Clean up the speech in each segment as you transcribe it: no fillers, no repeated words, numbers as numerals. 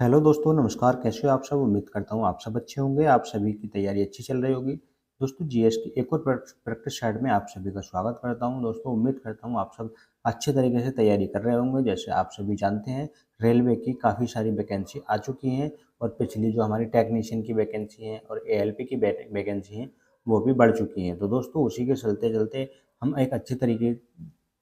Hello दोस्तों, नमस्कार। कैसे हो आप सब? उम्मीद करता हूँ आप सब अच्छे होंगे। आप सभी की तैयारी अच्छी चल रही होगी। दोस्तों, जीएस की एक और प्रैक्टिस सेट में आप सभी का स्वागत करता हूँ। दोस्तों, उम्मीद करता हूँ आप सब अच्छे तरीके से तैयारी कर रहे होंगे। जैसे आप सभी जानते हैं, रेलवे की काफ़ी सारी वैकेंसी आ चुकी हैं और पिछली जो हमारी टेक्नीशियन की वैकेंसी हैं और एएलपी की वैकेंसी हैं, वो भी बढ़ चुकी हैं। तो दोस्तों, उसी के चलते चलते हम एक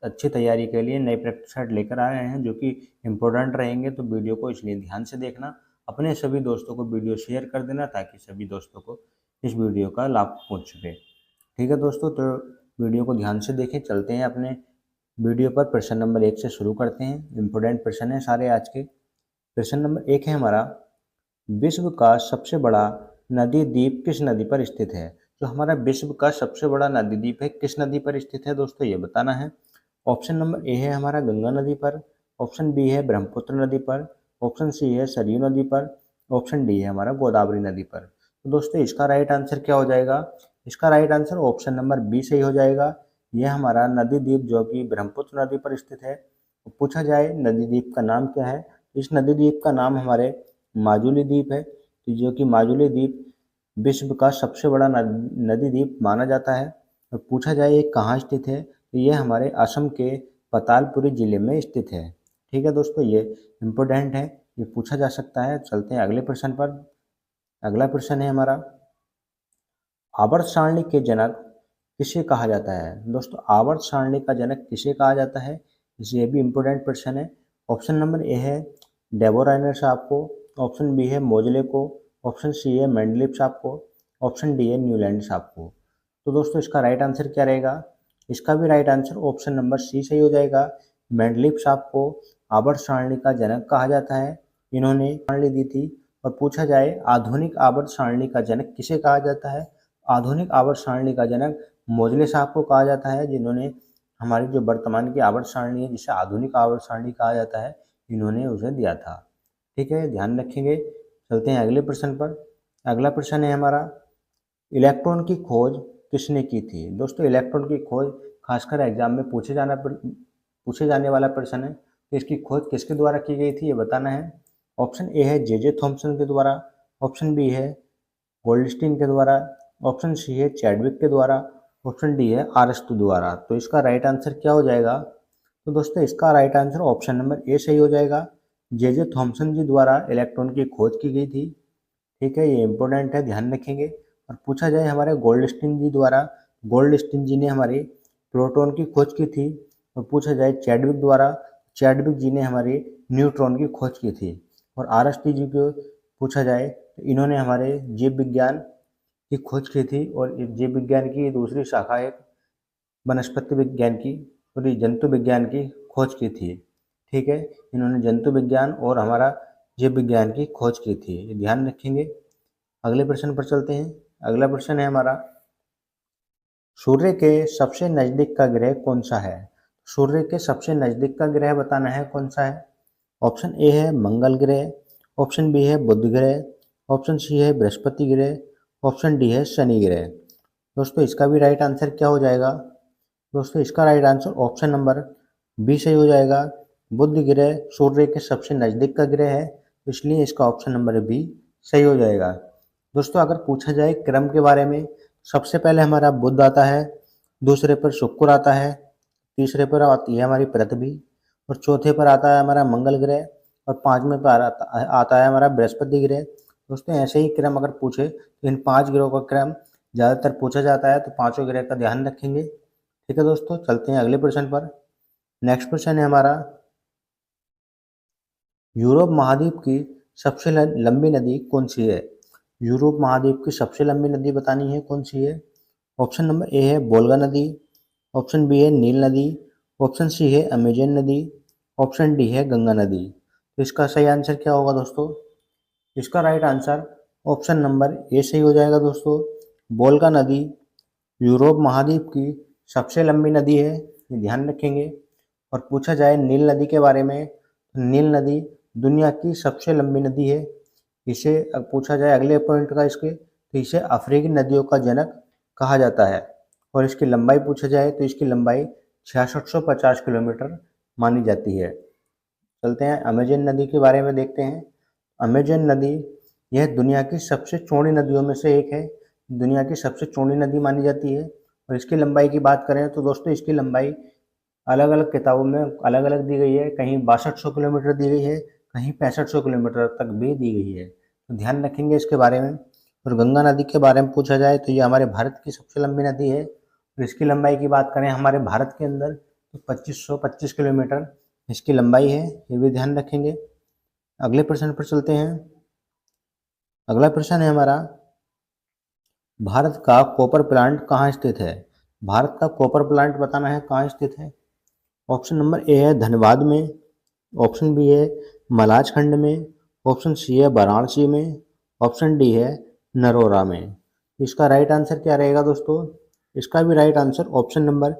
अच्छी तैयारी के लिए नए प्रैक्टिस सेट लेकर आ रहे हैं, जो कि इम्पोर्टेंट रहेंगे। तो वीडियो को इसलिए ध्यान से देखना, अपने सभी दोस्तों को वीडियो शेयर कर देना, ताकि सभी दोस्तों को इस वीडियो का लाभ पहुंच सके। ठीक है दोस्तों, तो वीडियो को ध्यान से देखें। चलते हैं अपने वीडियो पर। प्रश्न नंबर 1 से शुरू करते हैं। इम्पोर्टेंट प्रश्न है सारे आज के। प्रश्न नंबर 1 है हमारा, विश्व का सबसे बड़ा नदी द्वीप किस नदी पर स्थित है? जो हमारा विश्व का सबसे बड़ा नदी द्वीप है, किस नदी पर स्थित है दोस्तों, ये बताना है। ऑप्शन नंबर ए है हमारा गंगा नदी पर। ऑप्शन बी है ब्रह्मपुत्र नदी पर। ऑप्शन सी है सरयू नदी पर। ऑप्शन डी है हमारा गोदावरी नदी पर। तो दोस्तों, इसका राइट आंसर क्या हो जाएगा? इसका right answer option number B सही हो जाएगा। यह हमारा नदी द्वीप जो कि ब्रह्मपुत्र नदी पर स्थित है। तो पूछा जाए नदी द्वीप का नाम क्या है, इस नदी द्वीप का नाम हमारे माजुली द्वीप है। तो जो कि माजुली द्वीप विश्व का सबसे बड़ा नदी द्वीप माना जाता है। और पूछा जाए ये कहाँ स्थित है, तो ये हमारे असम के पतालपुरी जिले में स्थित है। ठीक है दोस्तों, ये इम्पोर्टेंट है, ये पूछा जा सकता है। चलते हैं अगले प्रश्न पर। अगला प्रश्न है हमारा, आवर्त सारणी के जनक किसे कहा जाता है? दोस्तों, आवर्त सारणी का जनक किसे कहा जाता है, ये भी इम्पोर्टेंट प्रश्न है। ऑप्शन नंबर ए है डेबोराइनर साहब को। ऑप्शन बी है मोजले को। ऑप्शन सी है मेंडलीफ साहब को। ऑप्शन डी है न्यूलैंड साहब को। तो दोस्तों, इसका राइट आंसर क्या रहेगा? इसका भी right answer option number C सही हो जाएगा। मेंडलीफ साहब को आवर्त सारणी का जनक कहा जाता है। इन्होंने सारणी दी थी। और पूछा जाए आधुनिक आवर्त सारणी का जनक किसे कहा जाता है? आधुनिक आवर्त सारणी का जनक मोजले साहब को कहा जाता है, जिन्होंने हमारी जो वर्तमान की आवर्त सारणी है, जिसे आधुनिक आवर्त सारणी कहा जाता है, इन्होंने उसे दिया था। ठीक है, ध्यान रखेंगे। चलते हैं अगले प्रश्न पर। अगला प्रश्न है हमारा, इलेक्ट्रॉन की खोज किसने की थी? दोस्तों, इलेक्ट्रॉन की खोज खासकर एग्जाम में पूछे जाने वाला प्रश्न है। तो इसकी खोज किसके द्वारा की गई थी, ये बताना है। ऑप्शन ए है जे थॉम्सन के द्वारा। ऑप्शन बी है गोल्डस्टीन के द्वारा। ऑप्शन सी है चैडविक के द्वारा। ऑप्शन डी है आरस्तु द्वारा। तो इसका राइट आंसर क्या हो जाएगा? तो दोस्तों, इसका right answer option number A सही हो जाएगा। जे थॉम्सन जी द्वारा इलेक्ट्रॉन की खोज की गई थी। ठीक है, ये इंपॉर्टेंट है, ध्यान रखेंगे। और पूछा जाए हमारे गोल्डस्टीन जी द्वारा, गोल्डस्टीन जी ने हमारी प्रोटॉन की खोज की थी। और पूछा जाए चैडविक द्वारा, चैडविक जी ने हमारी न्यूट्रॉन की खोज की थी। और आरएसटी जी को पूछा जाए तो इन्होंने हमारे जीव विज्ञान की खोज की थी। और जीव विज्ञान की दूसरी शाखा एक वनस्पति विज्ञान की, सॉरी जंतु विज्ञान की खोज की थी। ठीक है, इन्होंने जंतु विज्ञान और हमारा जीव विज्ञान की खोज की थी, ये ध्यान रखेंगे। अगले प्रश्न पर चलते हैं। अगला प्रश्न है हमारा, सूर्य के सबसे नजदीक का ग्रह कौन सा है? सूर्य के सबसे नजदीक का ग्रह बताना है कौन सा है। ऑप्शन ए है मंगल ग्रह। ऑप्शन बी है बुध ग्रह। ऑप्शन सी है बृहस्पति ग्रह। ऑप्शन डी है शनि ग्रह। दोस्तों, इसका भी राइट आंसर क्या हो जाएगा? दोस्तों, इसका right answer option number B सही हो जाएगा। बुध ग्रह सूर्य के सबसे नज़दीक का ग्रह है, इसलिए इसका ऑप्शन नंबर बी सही हो जाएगा। दोस्तों, अगर पूछा जाए क्रम के बारे में, सबसे पहले हमारा बुध आता है, दूसरे पर शुक्र आता है, तीसरे पर आती है हमारी पृथ्वी, और चौथे पर आता है हमारा मंगल ग्रह, और पाँचवें पर आता है हमारा बृहस्पति ग्रह। दोस्तों, ऐसे ही क्रम अगर पूछे तो इन 5 ग्रहों का क्रम ज़्यादातर पूछा जाता है, तो पाँचों ग्रह का ध्यान रखेंगे। ठीक है दोस्तों, चलते हैं अगले प्रश्न पर। नेक्स्ट प्रश्न है हमारा, यूरोप महाद्वीप की सबसे लंबी नदी कौन सी है? यूरोप महाद्वीप की सबसे लंबी नदी बतानी है कौन सी है। ऑप्शन नंबर ए है वोल्गा नदी। ऑप्शन बी है नील नदी। ऑप्शन सी है अमेजन नदी। ऑप्शन डी है गंगा नदी। तो इसका सही आंसर क्या होगा दोस्तों? इसका right answer option number A सही हो जाएगा दोस्तों। वोल्गा नदी यूरोप महाद्वीप की सबसे लंबी नदी है, ये ध्यान रखेंगे। और पूछा जाए नील नदी के बारे में, तो नील नदी दुनिया की सबसे लंबी नदी है। इसे पूछा जाए अगले पॉइंट का इसके, तो इसे अफ्रीकी नदियों का जनक कहा जाता है। और इसकी लंबाई पूछा जाए तो इसकी लंबाई 6650 किलोमीटर मानी जाती है। चलते हैं अमेजन नदी के बारे में देखते हैं। अमेजन नदी यह दुनिया की सबसे चौड़ी नदियों में से एक है, दुनिया की सबसे चौड़ी नदी मानी जाती है। और इसकी लंबाई की बात करें तो दोस्तों इसकी लंबाई अलग अलग किताबों में अलग अलग दी गई है, कहीं 6200 किलोमीटर दी गई है, कहीं 6500 किलोमीटर तक भी दी गई है, तो ध्यान रखेंगे इसके बारे में। और गंगा नदी के बारे में पूछा जाए तो ये हमारे भारत की सबसे लंबी नदी है, और इसकी लंबाई की बात करें हमारे भारत के अंदर तो 2525 किलोमीटर इसकी लंबाई है, ये भी ध्यान रखेंगे। अगले प्रश्न पर चलते हैं। अगला प्रश्न है हमारा, भारत का कॉपर प्लांट कहाँ स्थित है? भारत का कॉपर प्लांट बताना है कहाँ स्थित है। ऑप्शन नंबर ए है धनबाद में, ऑप्शन बी है मलाजखंड में, ऑप्शन सी है वाराणसी में, ऑप्शन डी है नरोरा में। इसका राइट आंसर क्या रहेगा दोस्तों? इसका भी right answer option number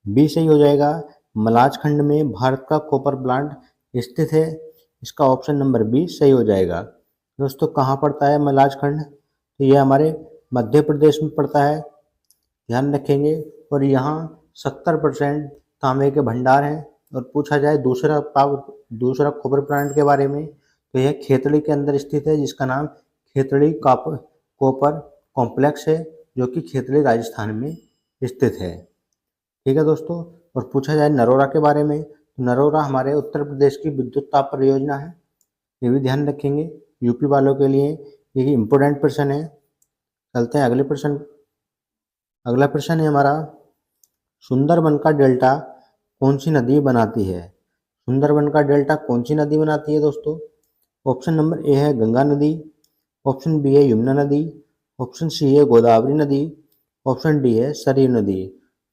B सही हो जाएगा। मलाजखंड में भारत का कॉपर प्लांट स्थित है, इसका ऑप्शन नंबर बी सही हो जाएगा। दोस्तों कहाँ पड़ता है मलाजखंड? तो ये हमारे मध्य प्रदेश में पड़ता है, ध्यान रखेंगे। और यहाँ 70% तांबे के भंडार हैं। और पूछा जाए दूसरा कॉपर प्लांट के बारे में तो यह खेतड़ी के अंदर स्थित है, जिसका नाम खेतड़ी कॉपर कॉम्प्लेक्स है, जो कि खेतड़ी राजस्थान में स्थित है। ठीक है दोस्तों। और पूछा जाए नरोरा के बारे में तो नरोरा हमारे उत्तर प्रदेश की विद्युत ताप परियोजना है, ये भी ध्यान रखेंगे। यूपी वालों के लिए ये इम्पोर्टेंट प्रश्न है। चलते हैं अगले प्रश्न। अगला प्रश्न है हमारा, सुंदरबन का डेल्टा कौन सी नदी बनाती है? सुंदरबन का डेल्टा कौन सी नदी बनाती है दोस्तों? ऑप्शन नंबर ए है गंगा नदी, ऑप्शन बी है यमुना नदी, ऑप्शन सी है गोदावरी नदी, ऑप्शन डी है सरयू नदी।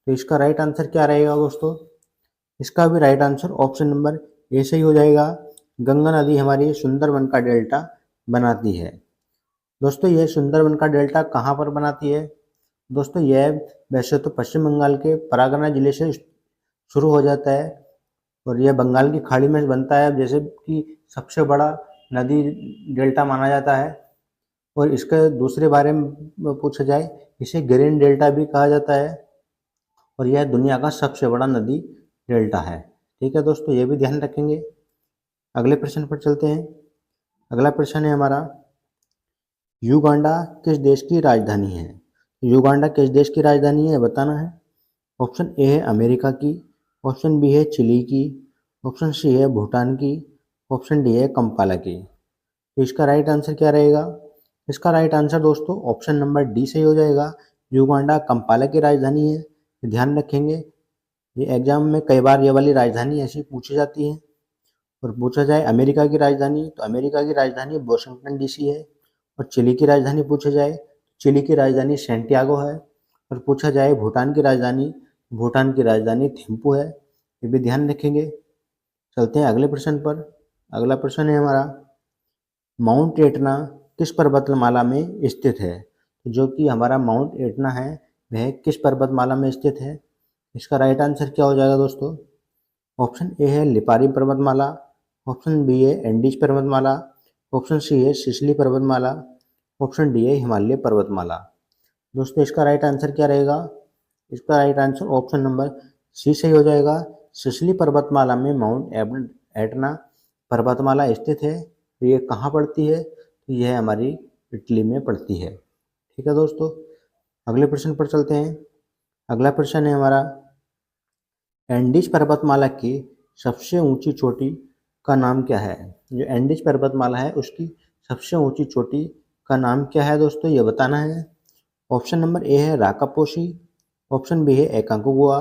तो इसका राइट आंसर क्या रहेगा दोस्तों? इसका भी right answer option number A सही हो जाएगा। गंगा नदी हमारी सुंदरबन का डेल्टा बनाती है। दोस्तों यह सुंदरबन का डेल्टा कहाँ पर बनाती है? दोस्तों यह वैसे तो पश्चिम बंगाल के परागना जिले से शुरू हो जाता है और यह बंगाल की खाड़ी में बनता है, जैसे कि सबसे बड़ा नदी डेल्टा माना जाता है। और इसके दूसरे बारे में पूछा जाए, इसे ग्रीन डेल्टा भी कहा जाता है और यह दुनिया का सबसे बड़ा नदी डेल्टा है। ठीक है दोस्तों, ये भी ध्यान रखेंगे। अगले प्रश्न पर चलते हैं। अगला प्रश्न है हमारा, युगांडा किस देश की राजधानी है? युगांडा किस देश की राजधानी है बताना है। ऑप्शन ए है अमेरिका की, ऑप्शन बी है चिली की, ऑप्शन सी है भूटान की, ऑप्शन डी है कंपाला की। तो इसका राइट आंसर क्या रहेगा? इसका राइट आंसर दोस्तों ऑप्शन नंबर डी सही हो जाएगा। युगांडा कंपाला की राजधानी है, ध्यान रखेंगे। ये एग्जाम में कई बार ये वाली राजधानी ऐसी पूछी जाती है। और पूछा जाए अमेरिका की राजधानी तो अमेरिका की राजधानी वाशिंगटन डीसी है। और चिली की राजधानी पूछा जाए, चिली की राजधानी सैंटियागो है। और पूछा जाए भूटान की राजधानी थिम्पू है, ये भी ध्यान रखेंगे। चलते हैं अगले प्रश्न पर। अगला प्रश्न है हमारा, माउंट एटना किस पर्वतमाला में स्थित है? जो कि हमारा माउंट एटना है वह किस पर्वतमाला में स्थित है? इसका राइट आंसर क्या हो जाएगा दोस्तों? ऑप्शन ए है लिपारी पर्वतमाला, ऑप्शन बी है एंडीज पर्वतमाला, ऑप्शन सी है सिसली पर्वतमाला, ऑप्शन डी है हिमालय पर्वतमाला। दोस्तों इसका राइट आंसर क्या रहेगा? इसका right answer option number C सही हो जाएगा। सिसली पर्वतमाला में माउंट एटना पर्वतमाला स्थित है। तो ये कहाँ पड़ती है? तो यह हमारी इटली में पड़ती है। ठीक है दोस्तों, अगले प्रश्न पर चलते हैं। अगला प्रश्न है हमारा, एंडीज पर्वतमाला की सबसे ऊंची चोटी का नाम क्या है? जो एंडीज पर्वतमाला है उसकी सबसे ऊंची चोटी का नाम क्या है दोस्तों, ये बताना है। ऑप्शन नंबर ए है राकापोशी, ऑप्शन बी है एकांकोगुआ,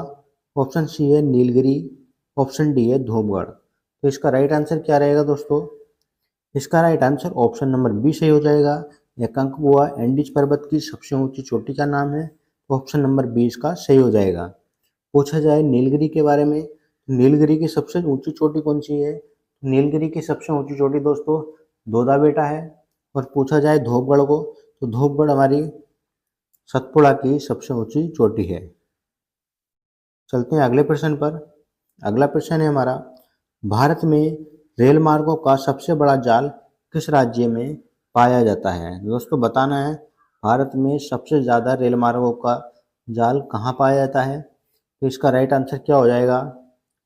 ऑप्शन सी है नीलगिरी, ऑप्शन डी है धूपगढ़। तो इसका राइट आंसर क्या रहेगा दोस्तों? इसका right answer option number B सही हो जाएगा। एकांकोगुआ एंडीज पर्वत की सबसे ऊंची चोटी का नाम है, ऑप्शन नंबर बी इसका सही हो जाएगा। पूछा जाए नीलगिरी के बारे में, नीलगिरी की सबसे ऊंची चोटी कौन सी है? नीलगिरी की सबसे ऊंची चोटी दोस्तों दोदा बेटा है। और पूछा जाए धूपगढ़ को तो धूपगढ़ हमारी सतपुड़ा की सबसे ऊंची चोटी है। चलते हैं अगले प्रश्न पर। अगला प्रश्न है हमारा, भारत में रेल मार्गों का सबसे बड़ा जाल किस राज्य में पाया जाता है? दोस्तों बताना है, भारत में सबसे ज़्यादा रेल मार्गों का जाल कहाँ पाया जाता है? तो इसका राइट आंसर क्या हो जाएगा?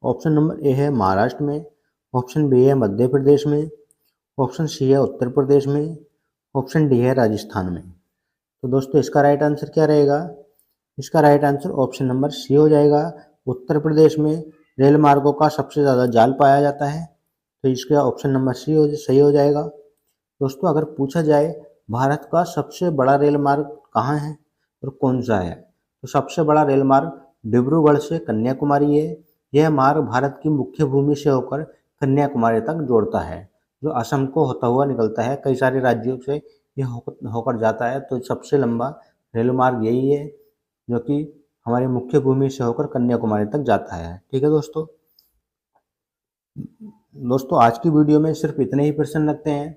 ऑप्शन नंबर ए है महाराष्ट्र में, ऑप्शन बी है मध्य प्रदेश में, ऑप्शन सी है उत्तर प्रदेश में, ऑप्शन डी है राजस्थान में। तो दोस्तों इसका राइट आंसर क्या रहेगा? इसका right answer option number C हो जाएगा। उत्तर प्रदेश में रेल मार्गों का सबसे ज़्यादा जाल पाया जाता है, तो इसका ऑप्शन नंबर सी सही हो जाएगा। दोस्तों अगर पूछा जाए भारत का सबसे बड़ा रेल मार्ग कहाँ है और कौन सा है, तो सबसे बड़ा रेल मार्ग डिब्रूगढ़ से कन्याकुमारी है। यह मार्ग भारत की मुख्य भूमि से होकर कन्याकुमारी तक जोड़ता है, जो असम को होता हुआ निकलता है। कई सारे राज्यों से यह होकर जाता है, तो सबसे लंबा रेल मार्ग यही है जो कि हमारी मुख्य भूमि से होकर कन्याकुमारी तक जाता है। ठीक है दोस्तों, आज की वीडियो में सिर्फ इतने ही प्रश्न रखते हैं।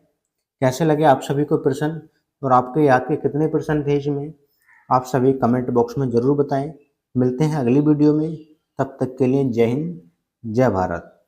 कैसे लगे आप सभी को प्रश्न और आपके याद के कितने प्रश्न थे इसमें, आप सभी कमेंट बॉक्स में ज़रूर बताएं। मिलते हैं अगली वीडियो में, तब तक के लिए जय हिंद, जय भारत।